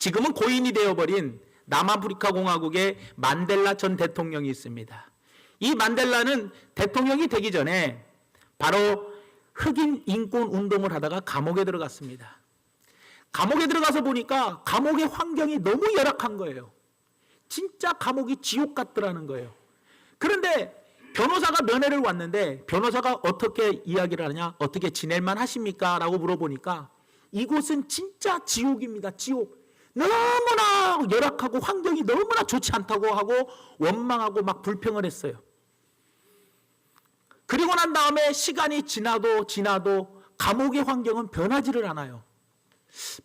지금은 고인이 되어버린 남아프리카 공화국의 만델라 전 대통령이 있습니다. 이 만델라는 대통령이 되기 전에 바로 흑인 인권 운동을 하다가 감옥에 들어갔습니다. 감옥에 들어가서 보니까 감옥의 환경이 너무 열악한 거예요. 진짜 감옥이 지옥 같더라는 거예요. 그런데 변호사가 면회를 왔는데 변호사가 어떻게 이야기를 하냐, 어떻게 지낼만 하십니까? 라고 물어보니까 이곳은 진짜 지옥입니다. 지옥. 너무나 열악하고 환경이 너무나 좋지 않다고 하고 원망하고 막 불평을 했어요. 그리고 난 다음에 시간이 지나도 감옥의 환경은 변하지를 않아요.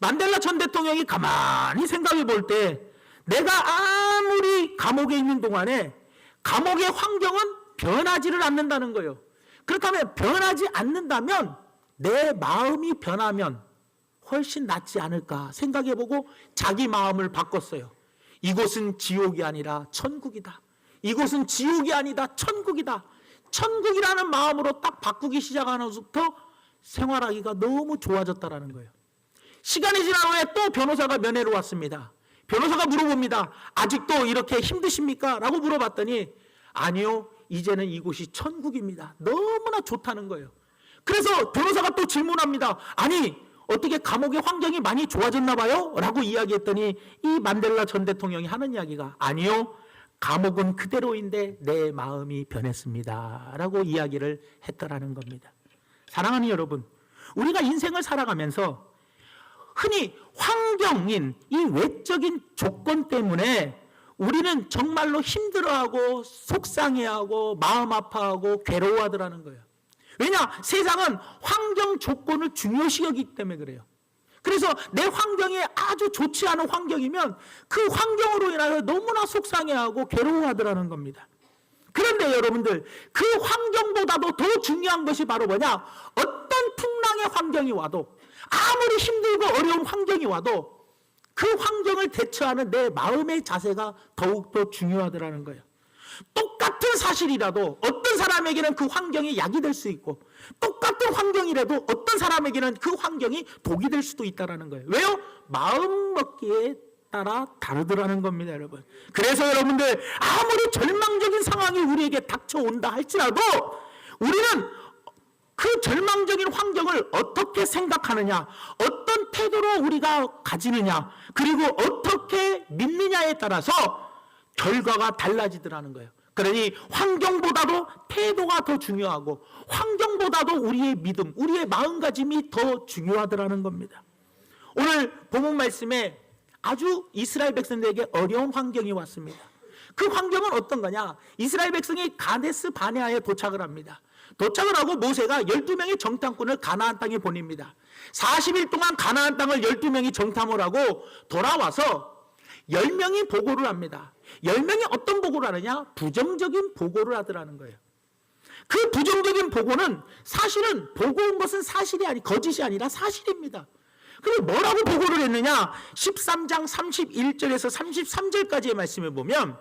만델라 전 대통령이 가만히 생각해 볼 때 내가 아무리 감옥에 있는 동안에 감옥의 환경은 변하지를 않는다는 거예요. 그렇다면 변하지 않는다면 내 마음이 변하면 훨씬 낫지 않을까 생각해보고 자기 마음을 바꿨어요. 이곳은 지옥이 아니라 천국이다. 이곳은 지옥이 아니다. 천국이다. 천국이라는 마음으로 딱 바꾸기 시작하면서부터 생활하기가 너무 좋아졌다는 거예요. 시간이 지난 후에 또 변호사가 면회로 왔습니다. 변호사가 물어봅니다. 아직도 이렇게 힘드십니까? 라고 물어봤더니 아니요, 이제는 이곳이 천국입니다. 너무나 좋다는 거예요. 그래서 변호사가 또 질문합니다. 아니, 어떻게 감옥의 환경이 많이 좋아졌나 봐요? 라고 이야기했더니 이 만델라 전 대통령이 하는 이야기가 아니요, 감옥은 그대로인데 내 마음이 변했습니다. 라고 이야기를 했더라는 겁니다. 사랑하는 여러분, 우리가 인생을 살아가면서 흔히 환경인 이 외적인 조건 때문에 우리는 정말로 힘들어하고 속상해하고 마음 아파하고 괴로워하더라는 거예요. 왜냐? 세상은 환경 조건을 중요시 여기기 때문에 그래요. 그래서 내 환경이 아주 좋지 않은 환경이면 그 환경으로 인하여 너무나 속상해하고 괴로워하더라는 겁니다. 그런데 여러분들, 그 환경보다도 더 중요한 것이 바로 뭐냐? 어떤 풍랑의 환경이 와도, 아무리 힘들고 어려운 환경이 와도 그 환경을 대처하는 내 마음의 자세가 더욱더 중요하더라는 거예요. 똑같은 사실이라도 어떤 사람에게는 그 환경이 약이 될 수 있고 똑같은 환경이라도 어떤 사람에게는 그 환경이 독이 될 수도 있다는 거예요. 왜요? 마음 먹기에 따라 다르더라는 겁니다, 여러분. 그래서 여러분들, 아무리 절망적인 상황이 우리에게 닥쳐온다 할지라도 우리는 그 절망적인 환경을 어떻게 생각하느냐, 어떤 태도로 우리가 가지느냐, 그리고 어떻게 믿느냐에 따라서 결과가 달라지더라는 거예요. 그러니 환경보다도 태도가 더 중요하고 환경보다도 우리의 믿음, 우리의 마음가짐이 더 중요하더라는 겁니다. 오늘 본문 말씀에 아주 이스라엘 백성들에게 어려운 환경이 왔습니다. 그 환경은 어떤 거냐? 이스라엘 백성이 가데스 바네아에 도착을 합니다. 도착을 하고 모세가 12명의 정탐꾼을 가나안 땅에 보냅니다. 40일 동안 가나안 땅을 12명이 정탐을 하고 돌아와서 10명이 보고를 합니다. 10명이 어떤 보고를 하느냐? 부정적인 보고를 하더라는 거예요. 그 부정적인 보고는 사실은 보고 온 것은 사실이 아니, 거짓이 아니라 사실입니다. 그리고 뭐라고 보고를 했느냐? 13장 31절에서 33절까지의 말씀을 보면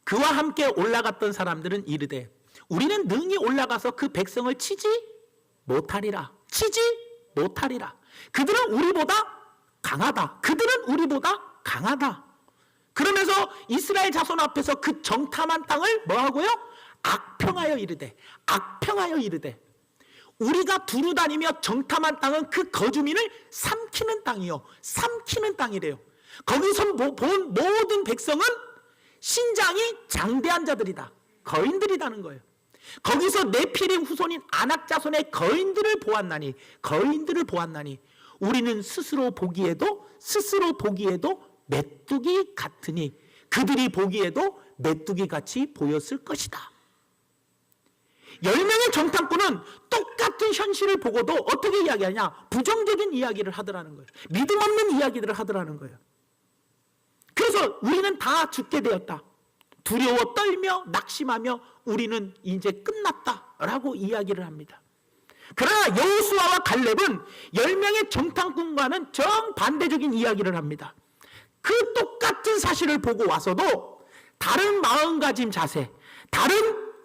그와 함께 올라갔던 사람들은 이르되 우리는 능히 올라가서 그 백성을 치지 못하리라. 치지 못하리라. 그들은 우리보다 강하다. 그들은 우리보다 강하다. 그러면서 이스라엘 자손 앞에서 그 정탐한 땅을 뭐하고요? 악평하여 이르되, 악평하여 이르되, 우리가 두루 다니며 정탐한 땅은 그 거주민을 삼키는 땅이요, 삼키는 땅이래요. 거기서 본 모든 백성은 신장이 장대한 자들이다, 거인들이라는 거예요. 거기서 네피림 후손인 아낙 자손의 거인들을 보았나니, 거인들을 보았나니 우리는 스스로 보기에도 메뚜기 같으니 그들이 보기에도 메뚜기 같이 보였을 것이다. 10명의 정탐꾼은 똑같은 현실을 보고도 어떻게 이야기하냐? 부정적인 이야기를 하더라는 거예요. 믿음 없는 이야기들을 하더라는 거예요. 그래서 우리는 다 죽게 되었다. 두려워 떨며 낙심하며 우리는 이제 끝났다라고 이야기를 합니다. 그러나 여호수아와 갈렙은 10명의 정탐꾼과는 정반대적인 이야기를 합니다. 그 똑같은 사실을 보고 와서도 다른 마음가짐 자세, 다른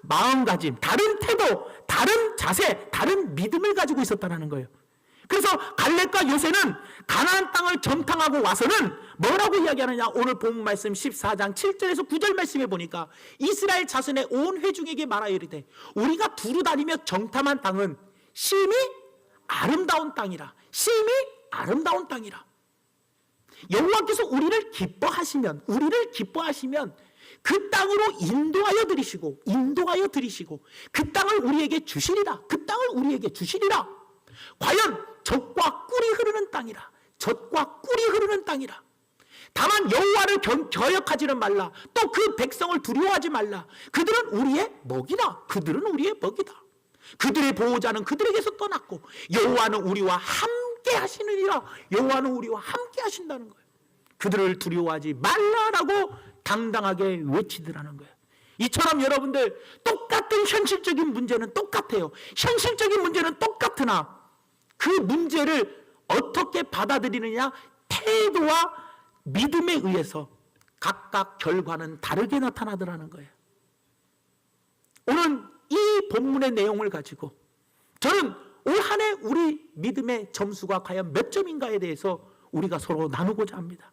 마음가짐, 다른 태도, 다른 자세, 다른 믿음을 가지고 있었다는 거예요. 그래서 갈렙과 요새는 가나안 땅을 정탐하고 와서는 뭐라고 이야기하느냐? 오늘 본 말씀 14장 7절에서 9절 말씀에 보니까 이스라엘 자손의 온 회중에게 말하여 이르되 우리가 두루 다니며 정탐한 땅은 심히 아름다운 땅이라. 심히 아름다운 땅이라. 여호와께서 우리를 기뻐하시면 그 땅으로 인도하여 들이시고 그 땅을 우리에게 주시리라. 그 땅을 우리에게 주시리라. 과연 젖과 꿀이 흐르는 땅이라. 젖과 꿀이 흐르는 땅이라. 다만 여호와를 거역하지는 말라. 또 그 백성을 두려워하지 말라. 그들은 우리의 먹이다. 그들의 보호자는 그들에게서 떠났고 여호와는 우리와 함께 하시느니라. 여호와는 우리와 함께 하신다는 거예요. 그들을 두려워하지 말라라고 당당하게 외치더라는 거예요. 이처럼 여러분들 똑같은 현실적인 문제는 똑같아요. 현실적인 문제는 똑같으나 그 문제를 어떻게 받아들이느냐, 태도와 믿음에 의해서 각각 결과는 다르게 나타나더라는 거예요. 오늘 이 본문의 내용을 가지고 저는 올 한 해 우리 믿음의 점수가 과연 몇 점인가에 대해서 우리가 서로 나누고자 합니다.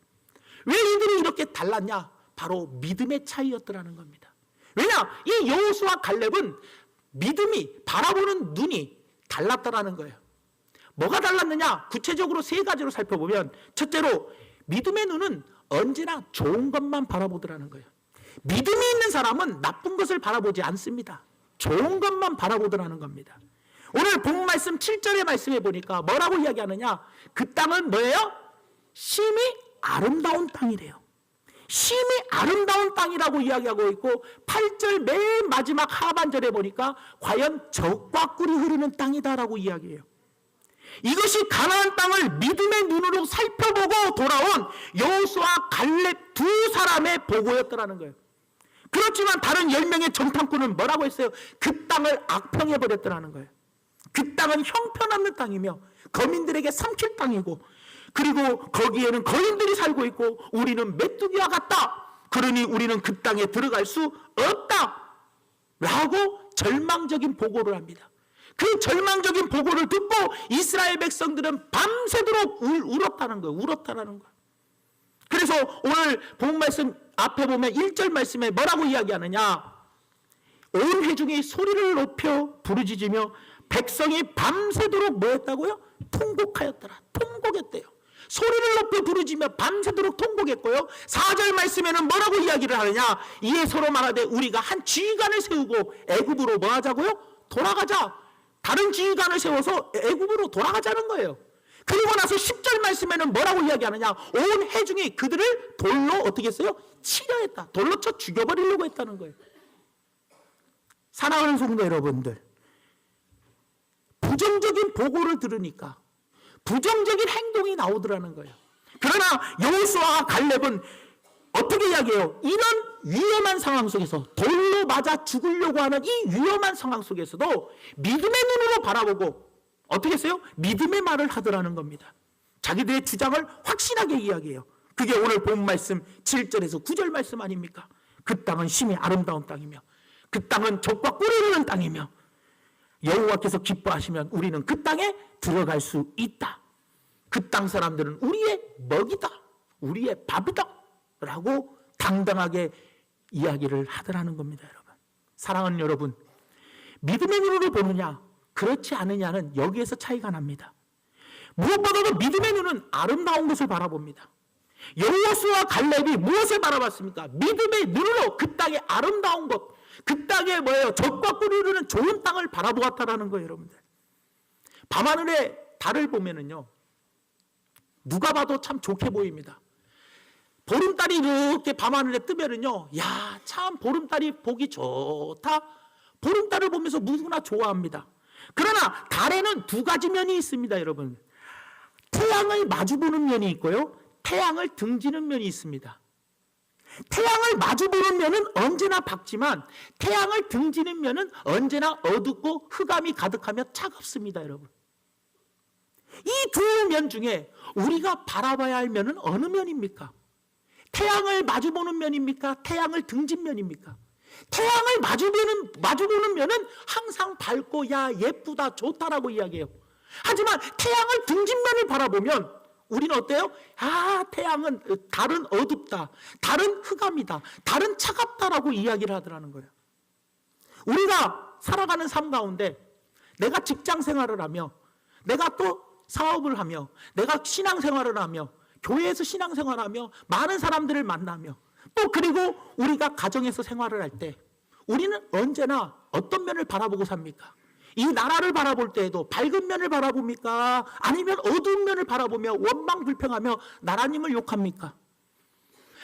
왜 이들이 이렇게 달랐냐? 바로 믿음의 차이였더라는 겁니다. 왜냐? 이 여호수아 갈렙은 믿음이, 바라보는 눈이 달랐더라는 거예요. 뭐가 달랐느냐? 구체적으로 세 가지로 살펴보면, 첫째로 믿음의 눈은 언제나 좋은 것만 바라보더라는 거예요. 믿음이 있는 사람은 나쁜 것을 바라보지 않습니다. 좋은 것만 바라보더라는 겁니다. 오늘 본 말씀 7절의 말씀에 보니까 뭐라고 이야기하느냐? 그 땅은 뭐예요? 심히 아름다운 땅이래요. 심히 아름다운 땅이라고 이야기하고 있고 8절 맨 마지막 하반절에 보니까 과연 젖과 꿀이 흐르는 땅이다라고 이야기해요. 이것이 가나안 땅을 믿음의 눈으로 살펴보고 돌아온 여호수아 갈렙 두 사람의 보고였더라는 거예요. 그렇지만 다른 10명의 정탐꾼은 뭐라고 했어요? 그 땅을 악평해버렸더라는 거예요. 그 땅은 형편없는 땅이며 거민들에게 삼킬 땅이고, 그리고 거기에는 거인들이 살고 있고 우리는 메뚜기와 같다. 그러니 우리는 그 땅에 들어갈 수 없다 라고 절망적인 보고를 합니다. 그 절망적인 보고를 듣고 이스라엘 백성들은 밤새도록 울었다는 거예요. 그래서 오늘 본 말씀 앞에 보면 1절 말씀에 뭐라고 이야기하느냐? 온 회중이 소리를 높여 부르짖으며 백성이 밤새도록 뭐 했다고요? 통곡했대요. 소리를 높여 부르짖으며 밤새도록 통곡했고요. 4절 말씀에는 뭐라고 이야기를 하느냐? 이에 서로 말하되 우리가 한 지휘관을 세우고 애굽으로 뭐 하자고요? 돌아가자. 다른 지휘관을 세워서 애굽으로 돌아가자는 거예요. 그리고 나서 10절 말씀에는 뭐라고 이야기하느냐? 온 회중이 그들을 돌로 어떻게 했어요? 치려 했다. 돌로 쳐 죽여버리려고 했다는 거예요. 사랑하는 성도 여러분들, 부정적인 보고를 들으니까 부정적인 행동이 나오더라는 거예요. 그러나 여호수아와 갈렙은 어떻게 이야기해요? 이런 위험한 상황 속에서, 돌로 맞아 죽으려고 하는 이 위험한 상황 속에서도 믿음의 눈으로 바라보고 어떻게 했어요? 믿음의 말을 하더라는 겁니다. 자기들의 주장을 확신하게 이야기해요. 그게 오늘 본 말씀 7절에서 9절 말씀 아닙니까? 그 땅은 심히 아름다운 땅이며 그 땅은 젖과 꿀이 흐르는 땅이며 여호와께서 기뻐하시면 우리는 그 땅에 들어갈 수 있다. 그 땅 사람들은 우리의 먹이다. 우리의 밥이다. 라고 당당하게 이야기를 하더라는 겁니다. 여러분, 사랑하는 여러분, 믿음의 눈으로 보느냐 그렇지 않느냐는 여기에서 차이가 납니다. 무엇보다도 믿음의 눈은 아름다운 것을 바라봅니다. 여호수아와 갈렙이 무엇을 바라봤습니까? 믿음의 눈으로 그 땅의 아름다운 것, 그 땅에 뭐예요? 젖과 꿀이 흐르는 좋은 땅을 바라보았다라는 거예요. 여러분들, 밤하늘에 달을 보면은요 누가 봐도 참 좋게 보입니다. 보름달이 이렇게 밤하늘에 뜨면은요, 야, 참 보름달이 보기 좋다. 보름달을 보면서 누구나 좋아합니다. 그러나 달에는 두 가지 면이 있습니다. 여러분, 태양을 마주보는 면이 있고요, 태양을 등지는 면이 있습니다. 태양을 마주보는 면은 언제나 밝지만 태양을 등지는 면은 언제나 어둡고 흑암이 가득하며 차갑습니다. 여러분, 이 두 면 중에 우리가 바라봐야 할 면은 어느 면입니까? 태양을 마주보는 면입니까? 태양을 등진 면입니까? 태양을 마주보는 면은 항상 밝고 야 예쁘다 좋다라고 이야기해요. 하지만 태양을 등진면을 바라보면 우리는 어때요? 아, 태양은 달은 어둡다, 달은 흑암이다, 달은 차갑다라고 이야기를 하더라는 거예요. 우리가 살아가는 삶 가운데 내가 직장 생활을 하며, 내가 또 사업을 하며, 내가 신앙생활을 하며, 교회에서 신앙생활을 하며, 많은 사람들을 만나며, 또 그리고 우리가 가정에서 생활을 할 때 우리는 언제나 어떤 면을 바라보고 삽니까? 이 나라를 바라볼 때에도 밝은 면을 바라봅니까? 아니면 어두운 면을 바라보며 원망불평하며 나라님을 욕합니까?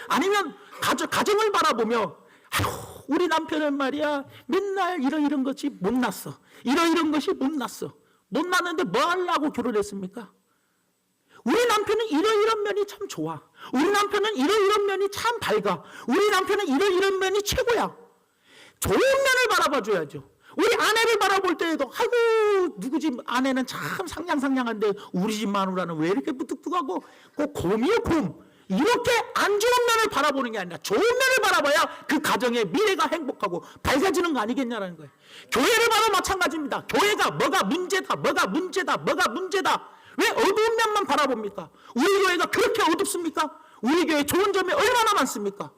아니면 가정을 바라보며 아휴, 우리 남편은 말이야 맨날 이런 것이 못났어, 이런 것이 못났어, 못났는데 뭐 하려고 결혼했습니까? 우리 남편은 이런 면이 참 좋아, 우리 남편은 이런 면이 참 밝아, 우리 남편은 이런 면이 최고야. 좋은 면을 바라봐 줘야죠. 우리 아내를 바라볼 때에도 아이고 누구 집 아내는 참 상냥한데 우리 집 마누라는 왜 이렇게 무뚝뚝하고 꼭 곰이요 곰. 이렇게 안 좋은 면을 바라보는 게 아니라 좋은 면을 바라봐야 그 가정의 미래가 행복하고 밝아지는 거 아니겠냐라는 거예요. 교회를 봐도 마찬가지입니다. 교회가 뭐가 문제다, 왜 어두운 면만 바라봅니까? 우리 교회가 그렇게 어둡습니까? 우리 교회 좋은 점이 얼마나 많습니까?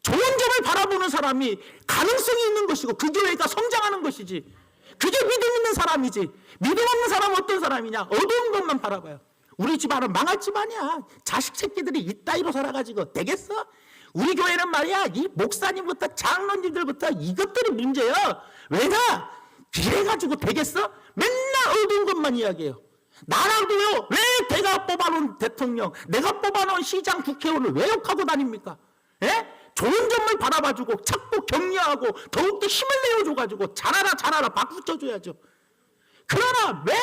좋은 점을 바라보는 사람이 가능성이 있는 것이고 그 교회가 성장하는 것이지, 그게 믿음 있는 사람이지. 믿음 없는 사람은 어떤 사람이냐? 어두운 것만 바라봐요. 우리 집안은 망할 집안이야. 자식 새끼들이 이따위로 살아가지고 되겠어? 우리 교회는 말이야 이 목사님부터 장로님들부터 이것들이 문제야. 왜냐? 이래가지고 되겠어? 맨날 어두운 것만 이야기해요. 나라도요, 왜 내가 뽑아놓은 대통령, 내가 뽑아놓은 시장, 국회의원을 왜 욕하고 다닙니까? 예? 좋은 점을 바라봐주고 자꾸 격려하고 더욱더 힘을 내어줘가지고 잘하라 박수쳐줘야죠. 그러나 맨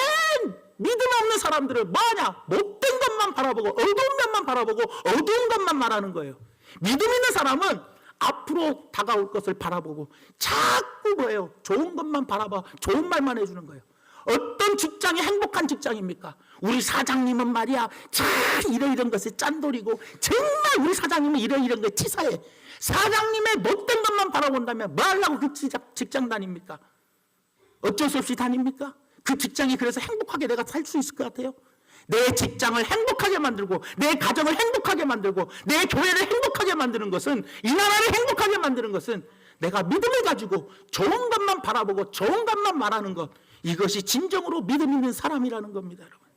믿음 없는 사람들은 뭐하냐? 못된 것만 바라보고 어두운 면만 바라보고 어두운 것만 말하는 거예요. 믿음 있는 사람은 앞으로 다가올 것을 바라보고 자꾸 뭐예요? 좋은 것만 바라봐, 좋은 말만 해주는 거예요. 어떤 직장이 행복한 직장입니까? 우리 사장님은 말이야 참 이런 것에 짠돌이고 정말 우리 사장님은 이런 거에 치사해. 사장님의 못된 것만 바라본다면 뭐 하려고 그 직장 다닙니까? 어쩔 수 없이 다닙니까? 그 직장이 그래서 행복하게 내가 살 수 있을 것 같아요? 내 직장을 행복하게 만들고 내 가정을 행복하게 만들고 내 교회를 행복하게 만드는 것은, 이 나라를 행복하게 만드는 것은 내가 믿음을 가지고 좋은 것만 바라보고 좋은 것만 말하는 것, 이것이 진정으로 믿음 있는 사람이라는 겁니다. 여러분,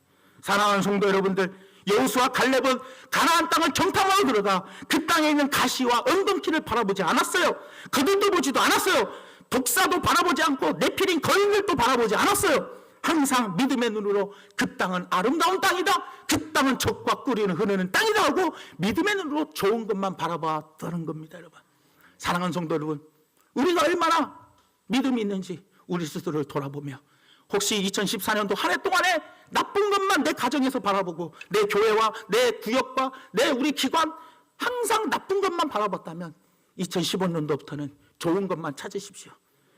사랑하는 성도 여러분들, 여호수아 갈렙은 가나안 땅을 정탐하러 들어가 그 땅에 있는 가시와 엉겅퀴를 바라보지 않았어요. 그들도 보지도 않았어요. 독사도 바라보지 않고 네피림 거인들도 바라보지 않았어요. 항상 믿음의 눈으로 그 땅은 아름다운 땅이다, 그 땅은 젖과 꿀이 흐르는 땅이다 하고 믿음의 눈으로 좋은 것만 바라봤다는 겁니다. 여러분, 사랑하는 성도 여러분, 우리가 얼마나 믿음이 있는지 우리 스스로를 돌아보며, 혹시 2014년도 한 해 동안에 나쁜 것만 내 가정에서 바라보고 내 교회와 내 구역과 내 우리 기관 항상 나쁜 것만 바라봤다면 2015년도부터는 좋은 것만 찾으십시오.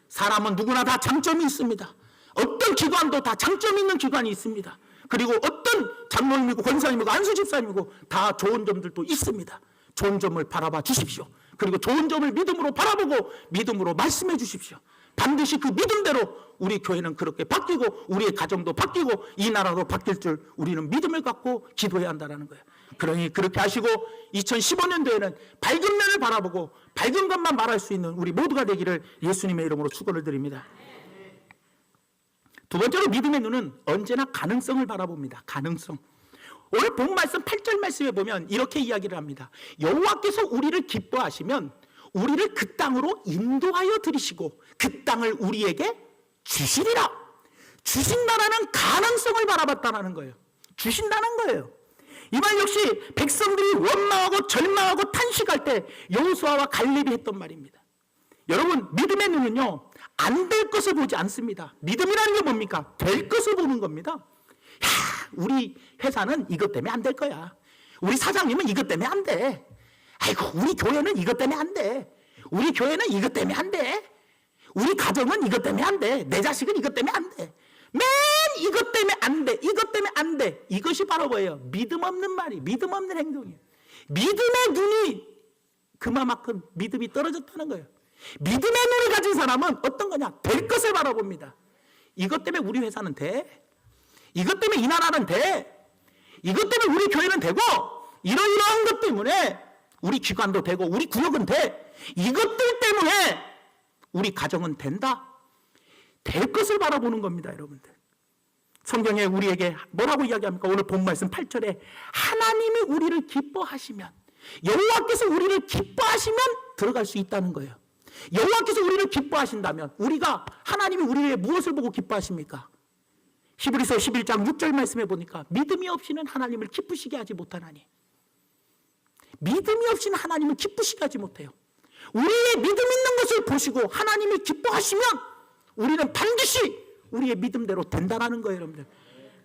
사람은 누구나 다 장점이 있습니다. 어떤 기관도 다 장점 있는 기관이 있습니다. 그리고 어떤 장로님이고 권사님이고 안수집사님이고 다 좋은 점들도 있습니다. 좋은 점을 바라봐 주십시오. 그리고 좋은 점을 믿음으로 바라보고 믿음으로 말씀해 주십시오. 반드시 그 믿음대로 우리 교회는 그렇게 바뀌고 우리의 가정도 바뀌고 이 나라도 바뀔 줄 우리는 믿음을 갖고 기도해야 한다는 거예요. 그러니 그렇게 하시고 2015년도에는 밝은 면을 바라보고 밝은 것만 말할 수 있는 우리 모두가 되기를 예수님의 이름으로 축원을 드립니다. 두 번째로 믿음의 눈은 언제나 가능성을 바라봅니다. 가능성. 오늘 본 말씀 8절 말씀에 보면 이렇게 이야기를 합니다. 여호와께서 우리를 기뻐하시면 우리를 그 땅으로 인도하여 들이시고 그 땅을 우리에게 주시리라. 주신다라는 가능성을 바라봤다는 거예요. 주신다는 거예요. 이 말 역시 백성들이 원망하고 절망하고 탄식할 때 여호수아와 갈렙이 했던 말입니다. 여러분, 믿음의 눈은요, 안 될 것을 보지 않습니다. 믿음이라는 게 뭡니까? 될 것을 보는 겁니다. 야, 우리 회사는 이것 때문에 안 될 거야. 우리 사장님은 이것 때문에 안 돼. 아이고, 우리 교회는 이것 때문에 안 돼. 우리 교회는 이것 때문에 안 돼. 우리 가정은 이것 때문에 안 돼. 내 자식은 이것 때문에 안 돼. 맨 이것 때문에 안 돼. 이것 때문에 안 돼. 이것이 바로 뭐예요? 믿음 없는 말이, 믿음 없는 행동이에요. 믿음의 눈이 그만큼 믿음이 떨어졌다는 거예요. 믿음의 눈을 가진 사람은 어떤 거냐? 될 것을 바라봅니다. 이것 때문에 우리 회사는 돼. 이것 때문에 이 나라는 돼. 이것 때문에 우리 교회는 되고, 이러이러한 것 때문에 우리 기관도 되고 우리 구역은 돼. 이것들 때문에 우리 가정은 된다. 될 것을 바라보는 겁니다, 여러분들. 성경에 우리에게 뭐라고 이야기합니까? 오늘 본 말씀 8절에 하나님이 우리를 기뻐하시면, 여호와께서 우리를 기뻐하시면 들어갈 수 있다는 거예요. 여호와께서 우리를 기뻐하신다면, 우리가 하나님이 우리의 무엇을 보고 기뻐하십니까? 히브리서 11장 6절 말씀에 보니까 믿음이 없이는 하나님을 기쁘시게 하지 못하나니, 믿음이 없이는 하나님을 기쁘시게 하지 못해요. 우리의 믿음 있는 것을 보시고 하나님이 기뻐하시면 우리는 반드시 우리의 믿음대로 된다는 거예요, 여러분들.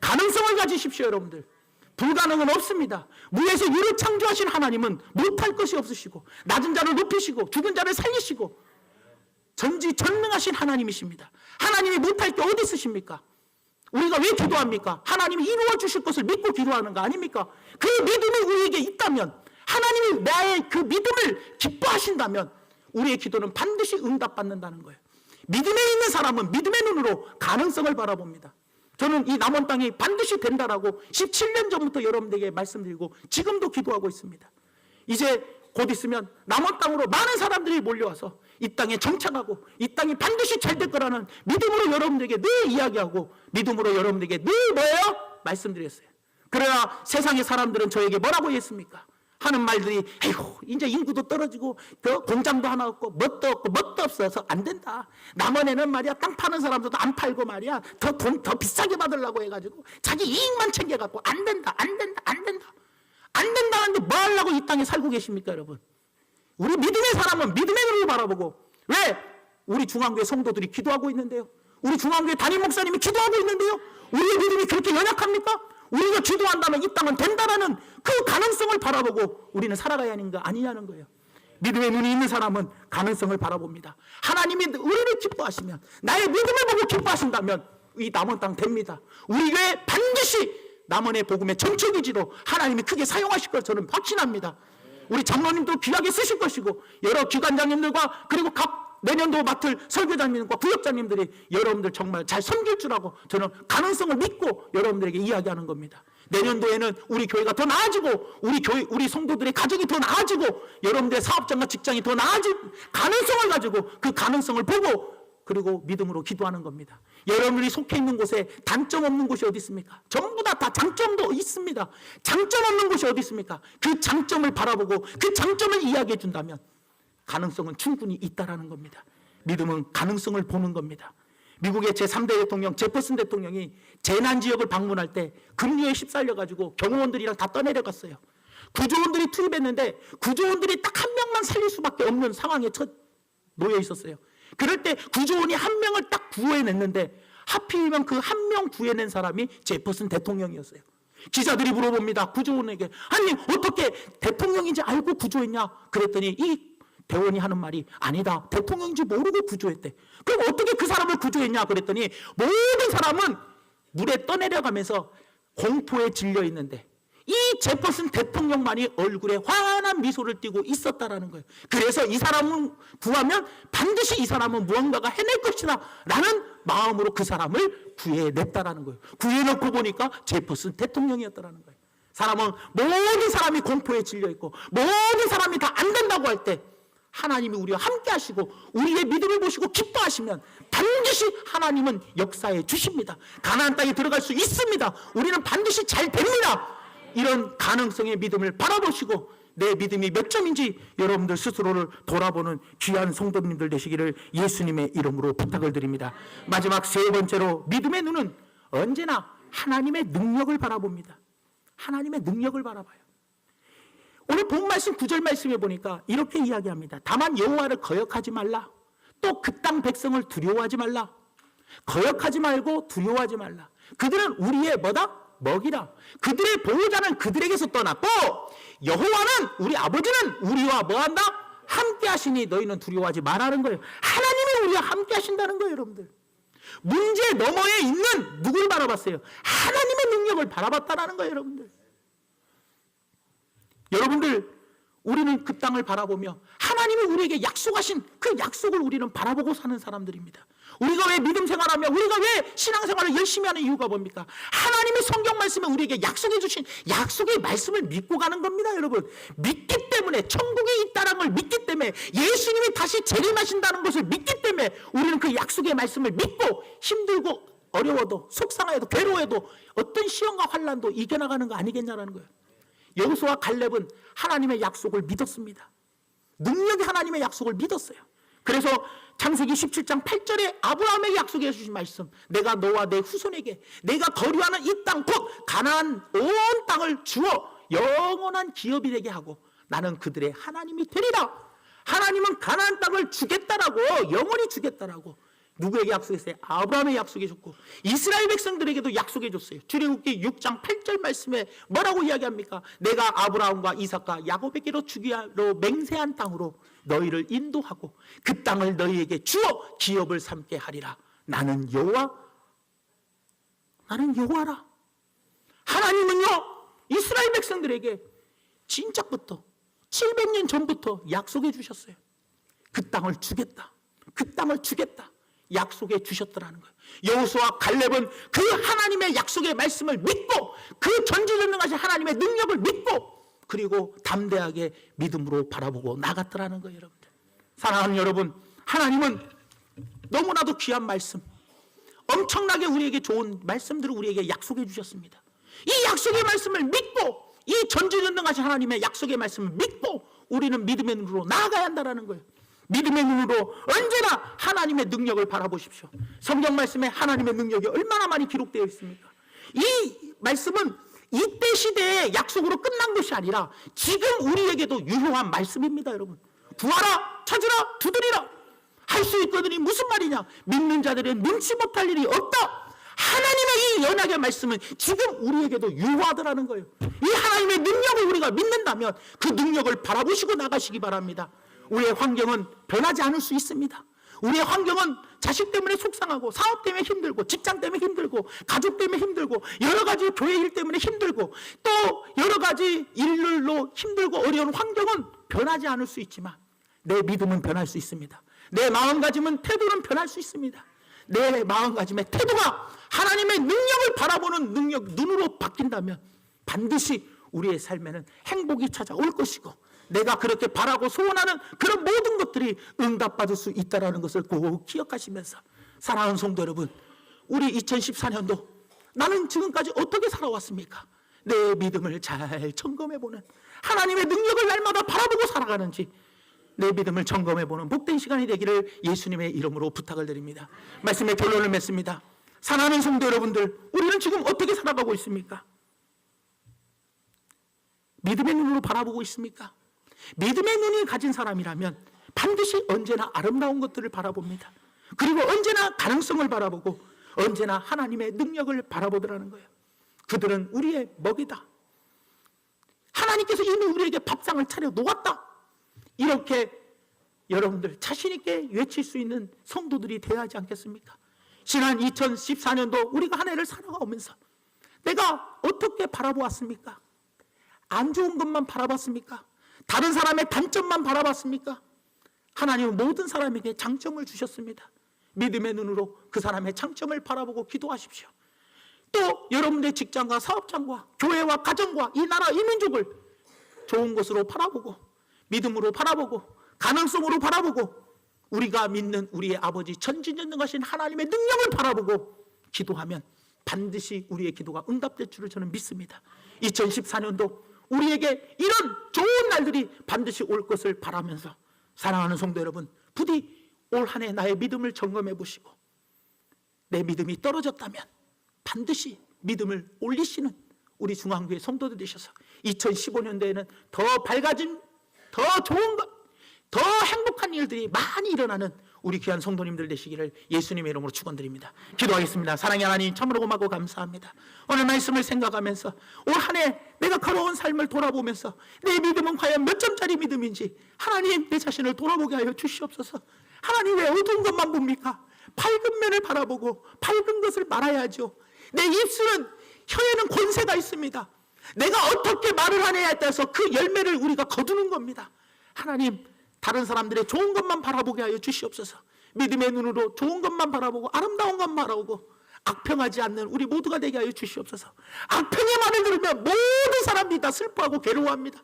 가능성을 가지십시오, 여러분들. 불가능은 없습니다. 무에서 유를 창조하신 하나님은 못할 것이 없으시고, 낮은 자를 높이시고 죽은 자를 살리시고 전지전능하신 하나님이십니다. 하나님이 못할 게 어디 있으십니까? 우리가 왜 기도합니까? 하나님이 이루어 주실 것을 믿고 기도하는 거 아닙니까? 그 믿음이 우리에게 있다면, 하나님이 나의 그 믿음을 기뻐하신다면 우리의 기도는 반드시 응답받는다는 거예요. 믿음에 있는 사람은 믿음의 눈으로 가능성을 바라봅니다. 저는 이 남원 땅이 반드시 된다라고 17년 전부터 여러분들에게 말씀드리고 지금도 기도하고 있습니다. 이제 곧 있으면 남원 땅으로 많은 사람들이 몰려와서 이 땅에 정착하고 이 땅이 반드시 잘 될 거라는 믿음으로 여러분들에게 늘 이야기하고, 믿음으로 여러분들에게 늘 뭐예요? 말씀드렸어요. 그러나 세상의 사람들은 저에게 뭐라고 했습니까? 하는 말들이, 에이고 이제 인구도 떨어지고 공장도 하나 없고 뭣도 없어서 안 된다. 남원에는 말이야 땅 파는 사람들도 안 팔고 말이야 더 비싸게 받으려고 해가지고 자기 이익만 챙겨갖고 안 된다는데 뭐 하려고 이 땅에 살고 계십니까, 여러분? 우리 믿음의 사람은 믿음의 눈으로 바라보고, 왜? 우리 중앙교회 성도들이 기도하고 있는데요. 우리 중앙교회 담임 목사님이 기도하고 있는데요. 우리의 믿음이 그렇게 연약합니까? 우리가 기도한다면 이 땅은 된다라는 그 가능성을 바라보고 우리는 살아가야 하는 거 아니냐는 거예요. 믿음의 눈이 있는 사람은 가능성을 바라봅니다. 하나님이 우리를 기뻐하시면, 나의 믿음을 보고 기뻐하신다면 이 남원 땅 됩니다. 우리 교회 반드시 남원의 복음의 전초기지로 하나님이 크게 사용하실 걸 저는 확신합니다. 우리 장로님도 귀하게 쓰실 것이고, 여러 기관장님들과 그리고 각 내년도 맡을 설교자님과 구역장님들이 여러분들 정말 잘 섬길 줄 알고 저는 가능성을 믿고 여러분들에게 이야기하는 겁니다. 내년도에는 우리 교회가 더 나아지고, 우리 성도들의 가정이 더 나아지고, 여러분들의 사업장과 직장이 더 나아질 가능성을 가지고 그 가능성을 보고, 그리고 믿음으로 기도하는 겁니다. 여러분들이 속해 있는 곳에 단점 없는 곳이 어디 있습니까? 전부 다 장점도 있습니다. 장점 없는 곳이 어디 있습니까? 그 장점을 바라보고 그 장점을 이야기해 준다면 가능성은 충분히 있다라는 겁니다. 믿음은 가능성을 보는 겁니다. 미국의 제3대 대통령 제퍼슨 대통령이 재난지역을 방문할 때 급류에 휩쓸려가지고 경호원들이랑 다 떠내려갔어요. 구조원들이 투입했는데 구조원들이 딱 한 명만 살릴 수밖에 없는 상황에 놓여 있었어요. 그럴 때 구조원이 한 명을 딱 구해냈는데 하필이면 그 한 명 구해낸 사람이 제퍼슨 대통령이었어요. 기자들이 물어봅니다. 구조원에게, 아니 어떻게 대통령인지 알고 구조했냐? 그랬더니 이 대원이 하는 말이, 아니다, 대통령인지 모르고 구조했대. 그럼 어떻게 그 사람을 구조했냐? 그랬더니 모든 사람은 물에 떠내려가면서 공포에 질려 있는데 이 제퍼슨 대통령만이 얼굴에 환한 미소를 띠고 있었다라는 거예요. 그래서 이 사람을 구하면 반드시 이 사람은 무언가가 해낼 것이다 라는 마음으로 그 사람을 구해냈다라는 거예요. 구해놓고 보니까 제퍼슨 대통령이었다라는 거예요. 모든 사람이 공포에 질려 있고 모든 사람이 다 안 된다고 할 때 하나님이 우리와 함께 하시고 우리의 믿음을 보시고 기뻐하시면 반드시 하나님은 역사해 주십니다. 가나안 땅에 들어갈 수 있습니다. 우리는 반드시 잘 됩니다. 이런 가능성의 믿음을 바라보시고 내 믿음이 몇 점인지 여러분들 스스로를 돌아보는 귀한 성도님들 되시기를 예수님의 이름으로 부탁을 드립니다. 마지막 세 번째로, 믿음의 눈은 언제나 하나님의 능력을 바라봅니다. 하나님의 능력을 바라봐요. 오늘 본 말씀 9절 말씀에 보니까 이렇게 이야기합니다. 다만 여호와를 거역하지 말라. 또 그 땅 백성을 두려워하지 말라. 거역하지 말고 두려워하지 말라. 그들은 우리의 뭐다? 먹이라. 그들의 보호자는 그들에게서 떠났고 여호와는, 우리 아버지는 우리와 뭐한다? 함께 하시니 너희는 두려워하지 말라는 거예요. 하나님이 우리와 함께 하신다는 거예요, 여러분들. 문제 너머에 있는 누구를 바라봤어요? 하나님의 능력을 바라봤다라는 거예요, 여러분들. 여러분들 우리는 그 땅을 바라보며 하나님이 우리에게 약속하신 그 약속을 우리는 바라보고 사는 사람들입니다. 우리가 왜 믿음 생활하며 우리가 왜 신앙생활을 열심히 하는 이유가 뭡니까? 하나님의 성경 말씀에 우리에게 약속해 주신 약속의 말씀을 믿고 가는 겁니다. 여러분, 믿기 때문에 천국이 있다는 걸 믿기 때문에 예수님이 다시 재림하신다는 것을 믿기 때문에 우리는 그 약속의 말씀을 믿고 힘들고 어려워도 속상해도 괴로워도 어떤 시험과 환난도 이겨나가는 거 아니겠냐라는 거예요. 여호수아와 갈렙은 하나님의 약속을 믿었습니다. 능력이 하나님의 약속을 믿었어요. 그래서 창세기 17장 8절에 아브라함에게 약속해 주신 말씀, 내가 너와 내 후손에게 내가 거류하는 이 땅 곧 가나안 온 땅을 주어 영원한 기업이 되게 하고 나는 그들의 하나님이 되리라. 하나님은 가나안 땅을 주겠다라고, 영원히 주겠다라고 누구에게 약속했어요? 아브라함에게 약속해 줬고 이스라엘 백성들에게도 약속해 줬어요. 출애굽기 6장 8절 말씀에 뭐라고 이야기합니까? 내가 아브라함과 이삭과 야곱에게로 주기로 맹세한 땅으로 너희를 인도하고 그 땅을 너희에게 주어 기업을 삼게 하리라. 나는 여호와라. 하나님은요, 이스라엘 백성들에게 진작부터 700년 전부터 약속해 주셨어요. 그 땅을 주겠다. 그 땅을 주겠다. 약속해 주셨더라는 거예요. 여호수아와 갈렙은 그 하나님의 약속의 말씀을 믿고 그 전지전능하신 하나님의 능력을 믿고 그리고 담대하게 믿음으로 바라보고 나갔더라는 거예요. 여러분들, 사랑하는 여러분, 하나님은 너무나도 귀한 말씀, 엄청나게 우리에게 좋은 말씀들을 우리에게 약속해 주셨습니다. 이 약속의 말씀을 믿고 이 전지전능하신 하나님의 약속의 말씀을 믿고 우리는 믿음의 눈으로 나아가야 한다는 거예요. 믿음의 눈으로 언제나 하나님의 능력을 바라보십시오. 성경 말씀에 하나님의 능력이 얼마나 많이 기록되어 있습니까? 이 말씀은 이때 시대의 약속으로 끝난 것이 아니라 지금 우리에게도 유효한 말씀입니다. 여러분, 구하라, 찾으라, 두드리라. 할 수 있거든이 무슨 말이냐? 믿는 자들은 능치 못할 일이 없다. 하나님의 이 연약의 말씀은 지금 우리에게도 유효하더라는 거예요. 이 하나님의 능력을 우리가 믿는다면 그 능력을 바라보시고 나가시기 바랍니다. 우리의 환경은 변하지 않을 수 있습니다. 우리의 환경은 자식 때문에 속상하고 사업 때문에 힘들고 직장 때문에 힘들고 가족 때문에 힘들고 여러 가지 교회 일 때문에 힘들고 또 여러 가지 일들로 힘들고 어려운 환경은 변하지 않을 수 있지만 내 믿음은 변할 수 있습니다. 내 마음가짐은 태도는 변할 수 있습니다. 내 마음가짐의 태도가 하나님의 능력을 바라보는 능력 눈으로 바뀐다면 반드시 우리의 삶에는 행복이 찾아올 것이고 내가 그렇게 바라고 소원하는 그런 모든 것들이 응답받을 수 있다는 것을 꼭 기억하시면서 사랑하는 성도 여러분, 우리 2014년도 나는 지금까지 어떻게 살아왔습니까? 내 믿음을 잘 점검해보는, 하나님의 능력을 날마다 바라보고 살아가는지 내 믿음을 점검해보는 복된 시간이 되기를 예수님의 이름으로 부탁을 드립니다. 말씀의 결론을 맺습니다. 사랑하는 성도 여러분들, 우리는 지금 어떻게 살아가고 있습니까? 믿음의 눈으로 바라보고 있습니까? 믿음의 눈이 가진 사람이라면 반드시 언제나 아름다운 것들을 바라봅니다. 그리고 언제나 가능성을 바라보고 언제나 하나님의 능력을 바라보더라는 거예요. 그들은 우리의 먹이다. 하나님께서 이미 우리에게 밥상을 차려 놓았다. 이렇게 여러분들 자신 있게 외칠 수 있는 성도들이 되어야 하지 않겠습니까? 지난 2014년도 우리가 한 해를 살아가면서 내가 어떻게 바라보았습니까? 안 좋은 것만 바라봤습니까? 다른 사람의 단점만 바라봤습니까? 하나님은 모든 사람에게 장점을 주셨습니다. 믿음의 눈으로 그 사람의 장점을 바라보고 기도하십시오. 또 여러분의 직장과 사업장과 교회와 가정과 이 나라 이 민족을 좋은 것으로 바라보고 믿음으로 바라보고 가능성으로 바라보고 우리가 믿는 우리의 아버지 전지전능하신 하나님의 능력을 바라보고 기도하면 반드시 우리의 기도가 응답될 줄을 저는 믿습니다. 2014년도 우리에게 이런 좋은 날들이 반드시 올 것을 바라면서 사랑하는 성도 여러분, 부디 올 한 해 나의 믿음을 점검해 보시고 내 믿음이 떨어졌다면 반드시 믿음을 올리시는 우리 중앙교회 성도들 되셔서 2015년도에는 더 밝아진, 더 좋은 것, 더 행복한 일들이 많이 일어나는 우리 귀한 성도님들 되시기를 예수님의 이름으로 축원드립니다. 기도하겠습니다. 사랑의 하나님, 참으로 고맙고 감사합니다. 오늘 말씀을 생각하면서 올 한 해 내가 걸어온 삶을 돌아보면서 내 믿음은 과연 몇 점짜리 믿음인지 하나님 내 자신을 돌아보게 하여 주시옵소서. 하나님 왜 어두운 것만 봅니까? 밝은 면을 바라보고 밝은 것을 말해야죠. 내 입술은 혀에는 권세가 있습니다. 내가 어떻게 말을 하느냐에 따라서 그 열매를 우리가 거두는 겁니다. 하나님, 다른 사람들의 좋은 것만 바라보게 하여 주시옵소서. 믿음의 눈으로 좋은 것만 바라보고 아름다운 것만 바라보고 악평하지 않는 우리 모두가 되게 하여 주시옵소서. 악평의 말을 들으면 모든 사람들이 다 슬퍼하고 괴로워합니다.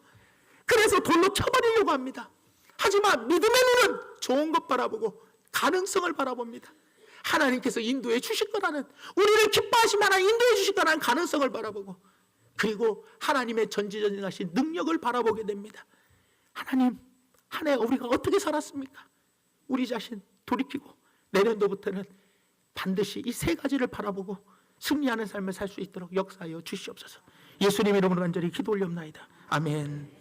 그래서 돌로 쳐버리려고 합니다. 하지만 믿음의 눈은 좋은 것 바라보고 가능성을 바라봅니다. 하나님께서 인도해 주실 거라는, 우리를 기뻐하시면 하나님 인도해 주실 거라는 가능성을 바라보고, 그리고 하나님의 전지전능하신 능력을 바라보게 됩니다. 하나님, 한 해 우리가 어떻게 살았습니까? 우리 자신 돌이키고 내년도부터는 반드시 이 세 가지를 바라보고 승리하는 삶을 살 수 있도록 역사하여 주시옵소서. 예수님 이름으로 간절히 기도 올리옵나이다. 아멘.